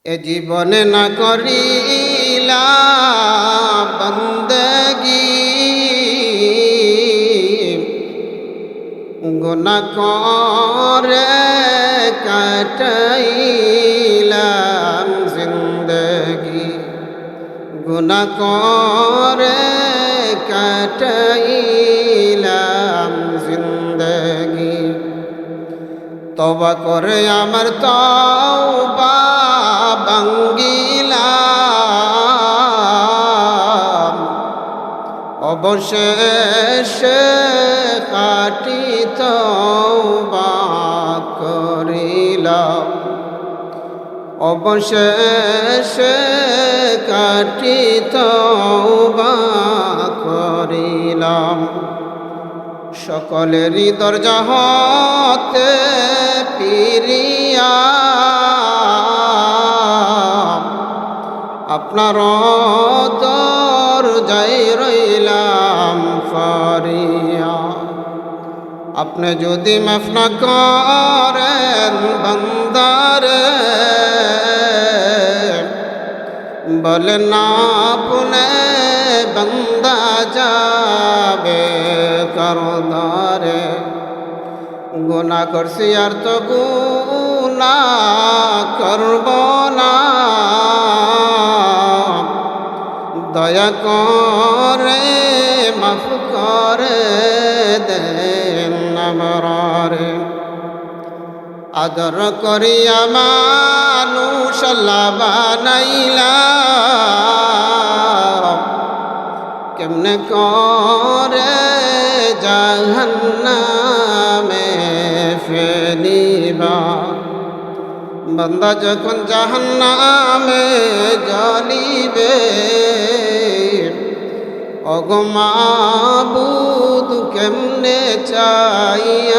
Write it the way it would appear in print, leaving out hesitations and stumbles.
এ জীবনে না করিলা বন্দগি গুনাহ করে কাটাইলাম জিন্দগি গুনাহ করে কাটাইলাম জিন্দগি তওবা করে আমার তওবা ভাঙ্গিলাম অবশেষে খাঁটি তওবা করিলাম অবশেষে খাঁটি তওবা করিলাম সকলেরই দরজা হতে পিরিয়া আপনার দরজায় রইলাম ফারিয়া আপনি যদি মাফ না করেন বান্দারে বলেন না আপনি বান্দা যাবে করদারে গুনাহ করছি আর তো গুনাহ করব না দয়া করে মাফ করে দেন আমরারে আদর করিয়া মানুষ আল্লাহ বানাইলা কেমনে করে জাহান্নামে ফেলিবা বান্দা যখন জাহান্নামে জ্বলিবে ওগো মাবুদ কেমনে চাইয়া